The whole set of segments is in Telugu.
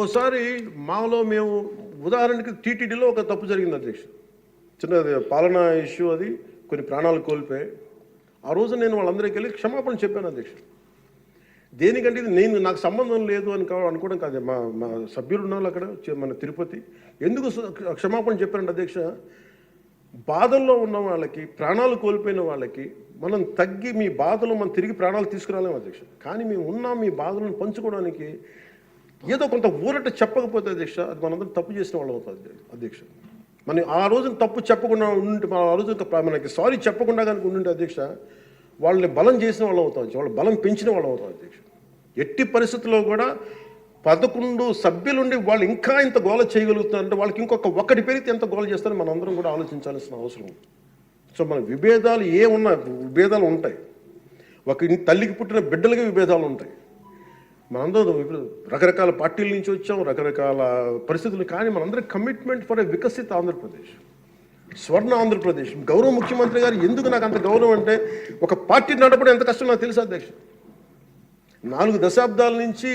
ఒకసారి మాలో మేము ఉదాహరణకి టీటీడీలో ఒక తప్పు జరిగింది అధ్యక్ష, చిన్నది పాలనా ఇష్యూ, అది కొన్ని ప్రాణాలు కోల్పోయి ఆ రోజు నేను వాళ్ళందరికీ వెళ్ళి క్షమాపణ చెప్పాను అధ్యక్ష. దేనికంటే ఇది నాకు సంబంధం లేదు అని అనుకోవడం కాదు. మా సభ్యులు ఉన్నారు అక్కడ మన తిరుపతి, ఎందుకు క్షమాపణ చెప్పానంటే అధ్యక్ష, బాధల్లో ఉన్న వాళ్ళకి, ప్రాణాలు కోల్పోయిన వాళ్ళకి మనం తగ్గి మీ బాధలు మనం తిరిగి ప్రాణాలు తీసుకురాలేము అధ్యక్ష. కానీ మేము ఉన్నాం మీ బాధలను పంచుకోవడానికి. ఏదో కొంత ఊరట చెప్పకపోతే అధ్యక్ష, అది మనందరం తప్పు చేసిన వాళ్ళు అవుతుంది అధ్యక్ష. మనం ఆ రోజున తప్పు చెప్పకుండా ఉండి ఆ రోజు మనకి సారీ చెప్పకుండా కనుక ఉండింటే అధ్యక్ష, వాళ్ళని బలం చేసిన వాళ్ళు అవుతాం, వాళ్ళు బలం పెంచిన వాళ్ళు అవుతాం అధ్యక్ష. ఎట్టి పరిస్థితుల్లో కూడా 11 సభ్యులుండి వాళ్ళు ఇంకా ఇంత గోల చేయగలుగుతున్నారంటే వాళ్ళకి ఒకటి పెరిగితే ఎంత గోల చేస్తారని మనం అందరం కూడా ఆలోచించాల్సిన అవసరం ఉంది. సో మన విభేదాలు విభేదాలు ఉంటాయి, తల్లికి పుట్టిన బిడ్డలకి విభేదాలు ఉంటాయి. మనందరం రకరకాల పార్టీల నుంచి వచ్చాం, రకరకాల పరిస్థితులు, కానీ మనందరం కమిట్మెంట్ ఫర్ ఎ వికసిత ఆంధ్రప్రదేశ్, స్వర్ణ ఆంధ్రప్రదేశ్. గౌరవ ముఖ్యమంత్రి గారు ఎందుకు నాకు అంత గౌరవం అంటే, ఒక పార్టీ నడపడం ఎంత కష్టం నాకు తెలుసు అధ్యక్ష. 4 దశాబ్దాల నుంచి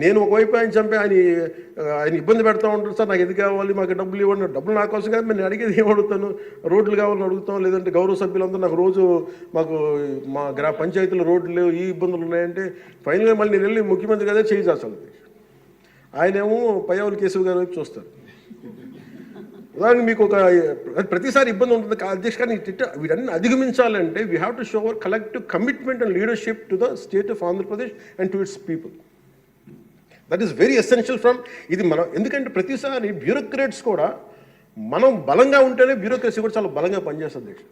నేను ఒకవైపు ఆయన చంపి ఆయన ఇబ్బంది పెడతా ఉంటారు. సార్ నాకు ఇది కావాలి, మాకు డబ్బులు ఇవ్వండి. డబ్బులు నా కోసం కాదు, నేను అడిగేది ఏం అడుగుతాను, రోడ్లు కావాలని అడుగుతాం, లేదంటే గౌరవ సభ్యులందరూ నాకు రోజు మా పంచాయతీలో రోడ్లు లేవు, ఈ ఇబ్బందులు ఉన్నాయంటే ఫైనల్గా మళ్ళీ నేను వెళ్ళి ముఖ్యమంత్రి గారే చేయి చేస్తాను. ఆయనేమో పయ్యావుల కేశవ్ గారి వైపు చూస్తారు. ఉదాహరణకి మీకు ప్రతిసారి ఇబ్బంది ఉంటుంది అధ్యక్ష, కానీ వీటన్ని అధిగమించాలంటే we have to show our collective commitment and leadership to the state of Andhra Pradesh and to its people. That is very essential from ఇది మనం. ఎందుకంటే ప్రతిసారి బ్యూరోక్రాట్స్ కూడా మనం బలంగా ఉంటేనే బ్యూరోక్రసీ కూడా చాలా బలంగా పనిచేస్తుంది అధ్యక్ష.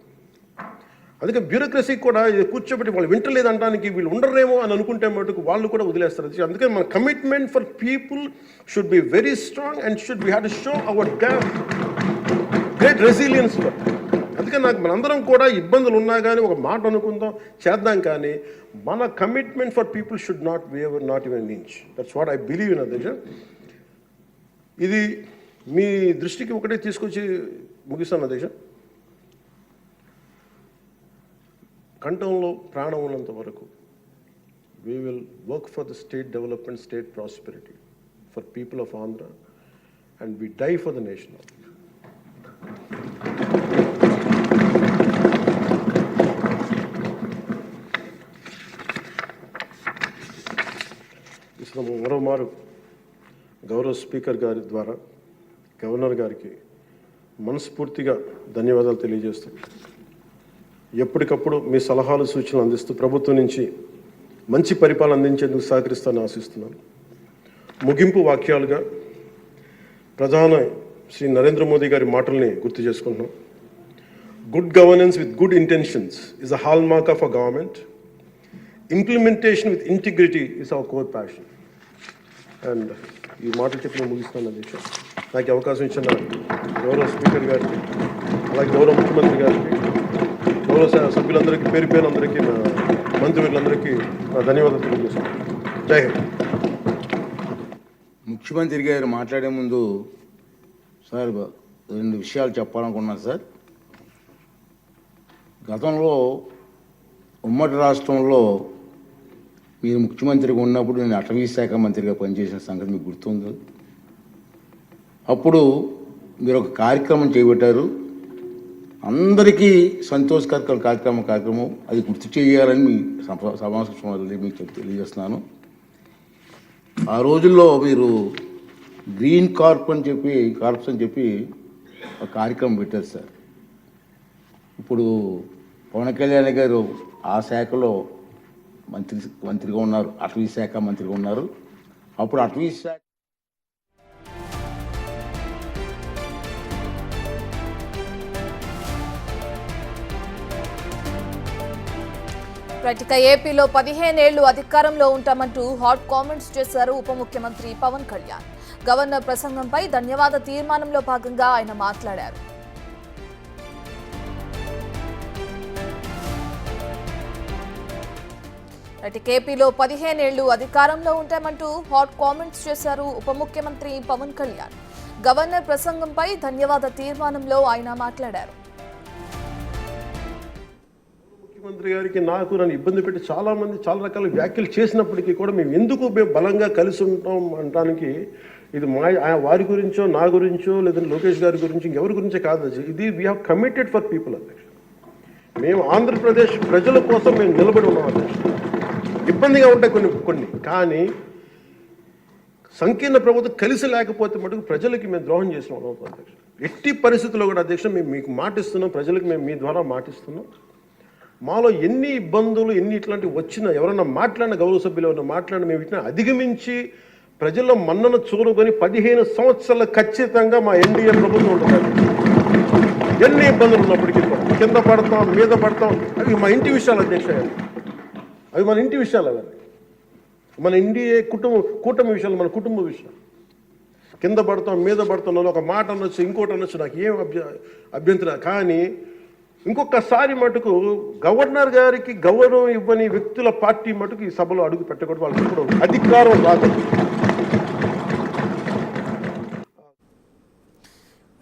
అందుకే బ్యూరోక్రసీ కూడా కూర్చోబెట్టి వాళ్ళు వింటలేదంటానికి వీళ్ళు ఉండరేమో అని అనుకుంటే మటుకు వాళ్ళు కూడా వదిలేస్తారు. అందుకే మన commitment for people should be very strong and should we have to show hour great resilience. అందుకే మనందరం కూడా ఇబ్బందులు ఉన్నా కానీ ఒక మాట అనుకుందాం, చేద్దాం, కానీ మన commitment for people should not waiver, not even inch. That's what I believe in అధ్యక్ష. ఇది మీ దృష్టికి ఒకటే తీసుకొచ్చి ముగిస్తాను అధ్యక్ష. కంఠంలో ప్రాణం ఉన్నంత వరకు we will work for the state development, state prosperity, for people of Andhra, and we die for the nation. మరోమారు గౌరవ స్పీకర్ గారి ద్వారా గవర్నర్ గారికి మనస్ఫూర్తిగా ధన్యవాదాలు తెలియజేస్తూ, ఎప్పటికప్పుడు మీ సలహాలు సూచనలు అందిస్తూ ప్రభుత్వం నుంచి మంచి పరిపాలన అందించేందుకు సహకరిస్తానని ఆశిస్తున్నాను. ముగింపు వాక్యాలుగా ప్రధాన శ్రీ నరేంద్ర మోదీ గారి మాటల్ని గుర్తు చేసుకుంటున్నాం. Good governance with good intentions is a hall mark of a government. Implementation with integrity is our core passion. And ఈ మాటలు చెప్పిన ముగిస్తున్నాను అధ్యక్ష. నాకు అవకాశం ఇచ్చిన గౌరవ స్పీకర్ గారికి, అలాగే గౌరవ ముఖ్యమంత్రి గారికి, గౌరవ సభ్యులందరికీ, పేరు అందరికీ, మంత్రివర్యులందరికీ ధన్యవాదాలు తెలియజేస్తున్నాను. జై హింద్. ముఖ్యమంత్రి గారు మాట్లాడే ముందు సార్ 2 విషయాలు చెప్పాలనుకున్నాను సార్. గతంలో ఉమ్మడి రాష్ట్రంలో మీరు ముఖ్యమంత్రిగా ఉన్నప్పుడు నేను అటవీ శాఖ మంత్రిగా పనిచేసిన సంగతి మీకు గుర్తుంది. అప్పుడు మీరు ఒక కార్యక్రమం చేపట్టారు, అందరికీ సంతోషకర కార్యక్రమం. అది గుర్తు చేయాలని మీ సమావేశం మీకు తెలియజేస్తున్నాను. ఆ రోజుల్లో మీరు గ్రీన్ కార్ప్స్ అని చెప్పి ఒక కార్యక్రమం పెట్టారు సార్. ఇప్పుడు పవన్ కళ్యాణ్ గారు ఆ శాఖలో మంత్రిగా ఉన్నారు, అటవీ శాఖ మంత్రిగా ఉన్నారు. అప్పుడు అటవీ శాఖ ఇక ఏపీలో 15 ఏళ్లు అధికారంలో ఉంటామంటూ హాట్ కామెంట్స్ చేశారు ఉప ముఖ్యమంత్రి పవన్ కళ్యాణ్. గవర్నర్ ప్రసంగంపై ధన్యవాద తీర్మానంలో భాగంగా ఆయన మాట్లాడారు. ఏపీలో 15 ఏళ్లు అధికారంలో ఉంటామంటూ హాట్ కామెంట్స్ చేశారు ఉప ముఖ్యమంత్రి పవన్ కళ్యాణ్. గవర్నర్ ప్రసంగంపై ధన్యవాద తీర్మానంలో ఆయన మాట్లాడారు. ముఖ్యమంత్రి గారికి నన్ను ఇబ్బంది పెట్టి చాలా రకాల వ్యాఖ్యలు చేసినప్పటికీ కూడా మేము బలంగా కలిసి ఉంటాం అనడానికి ఇది వారి గురించో నా గురించో లేదంటే లోకేష్ గారి గురించి ఇంకెవరి గురించే కాదు ఇది we have committed for people అధ్యక్ష. మేము ఆంధ్రప్రదేశ్ ప్రజల కోసం మేము నిలబడి ఉన్నాం అధ్యక్ష. ఇబ్బందిగా ఉంటాయి కొన్ని కానీ సంకీర్ణ ప్రభుత్వం కలిసి లేకపోతే మటుకు ప్రజలకి మేము ద్రోహం చేసిన వాళ్ళం అధ్యక్ష. ఎట్టి పరిస్థితుల్లో కూడా అధ్యక్ష మేము మీకు మాటిస్తున్నాం, ప్రజలకు మేము మీ ద్వారా మాటిస్తున్నాం. మాలో ఎన్ని ఇబ్బందులు ఎన్ని ఇట్లాంటివి వచ్చినా ఎవరన్నా మాట్లాడిన గౌరవ సభ్యులు ఎవరన్నా మాట్లాడిన మేము ఇట్లా అధిగమించి ప్రజల్లో మన్నను చూరుకొని 15 సంవత్సరాలు ఖచ్చితంగా మా ఎన్డీఏ ప్రభుత్వం ఉంటుంది. ఎన్ని ఇబ్బందులు ఉన్నప్పటికీ కింద పడతాం మీద పడతాం అవి మా ఇంటి విషయాలు అధ్యక్ష. అవి మన ఇంటి విషయాలు అవన్నీ మన ఎన్డీఏ కూటమి విషయాలు మన కుటుంబ విషయాలు. కింద పడతాం మీద పడతాం ఒక మాట అనొచ్చు ఇంకోటి అనొచ్చు నాకు ఏం అభ్యంతరం. కానీ ఇంకొకసారి మటుకు గవర్నర్ గారికి గౌరవం ఇవ్వని వ్యక్తుల పార్టీ మటుకు ఈ సభలో అడుగు పెట్టకూడదు. వాళ్ళకి ఇప్పుడు అధికారం రాదు.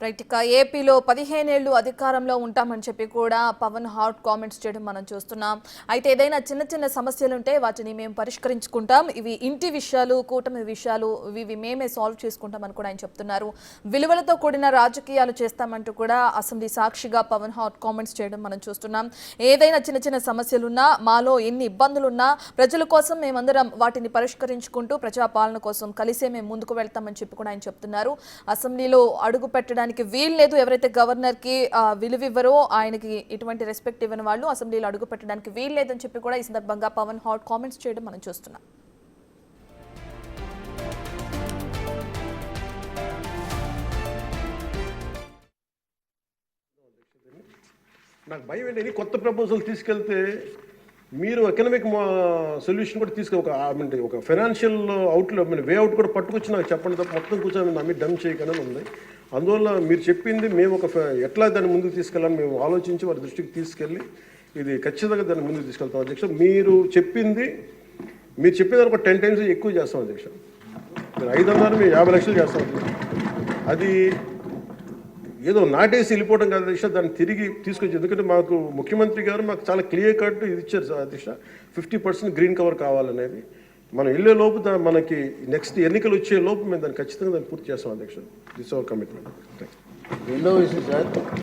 రైట్. ఇక ఏపీలో 15 ఏళ్లు అధికారంలో ఉంటామని చెప్పి కూడా పవన్ హాట్ కామెంట్స్ చేయడం మనం చూస్తున్నాం. అయితే ఏదైనా చిన్న చిన్న సమస్యలు ఉంటే వాటిని మేము పరిష్కరించుకుంటాం, ఇవి ఇంటి విషయాలు కూటమి విషయాలు ఇవి మేమే సాల్వ్ చేసుకుంటామని కూడా ఆయన చెప్తున్నారు. విలువలతో కూడిన రాజకీయాలు చేస్తామంటూ కూడా అసెంబ్లీ సాక్షిగా పవన్ హాట్ కామెంట్స్ చేయడం మనం చూస్తున్నాం. ఏదైనా చిన్న చిన్న సమస్యలున్నా మాలో ఎన్ని ఇబ్బందులున్నా ప్రజల కోసం మేమందరం వాటిని పరిష్కరించుకుంటూ ప్రజాపాలన కోసం కలిసే మేము ముందుకు వెళ్తామని చెప్పి కూడా ఆయన చెప్తున్నారు. అసెంబ్లీలో అడుగు పెట్టడానికి వీలు లేదు. ఎవరైతే గవర్నర్ కి విలువ ఇవ్వరో ఆయనకి ఎటువంటి రెస్పెక్ట్ ఇవ్వని వాళ్ళు అసెంబ్లీలో అడుగు పెట్టడానికి వీలు లేదని చెప్పి కూడా ఈ సందర్భంగా పవన్ హాట్ కామెంట్స్ చేయడం మనం చూస్తున్నాం. నాకు భయం ఏంటి, కొత్త ప్రపోజల్ తీసుకెళ్తే మీరు ఎకనామిక్ సొల్యూషన్ కూడా ఒక ఫైనాన్షియల్ అవుట్లో వే అవుట్ కూడా పట్టుకొచ్చి నాకు చెప్పండి తప్ప మొత్తం కూర్చొని నమ్మి డమ్ చేయకనే ఉంది. అందువల్ల మీరు చెప్పింది మేము ఎట్లా దాన్ని ముందుకు తీసుకెళ్ళాలని మేము ఆలోచించి వారి దృష్టికి తీసుకెళ్ళి ఇది ఖచ్చితంగా దాన్ని ముందుకు తీసుకెళ్తాం అధ్యక్ష. మీరు చెప్పింది ఒక 10 times ఎక్కువ చేస్తాం అధ్యక్ష. మీరు 500 మేము 50 లక్షలు చేస్తాం అధ్యక్ష. అది ఏదో నాటేసి వెళ్ళిపోవడం కాదు అధ్యక్ష, దాన్ని తిరిగి తీసుకొచ్చి. ఎందుకంటే మాకు ముఖ్యమంత్రి గారు మాకు చాలా క్లియర్ కట్ ఇది ఇచ్చారు అధ్యక్ష, 50% గ్రీన్ కవర్ కావాలనేది. మనం వెళ్ళే లోపు మనకి నెక్స్ట్ ఎన్నికలు వచ్చే లోపు మేము దాన్ని ఖచ్చితంగా పూర్తి చేస్తాం అధ్యక్ష. This our commitment. రెండో విషయం సార్,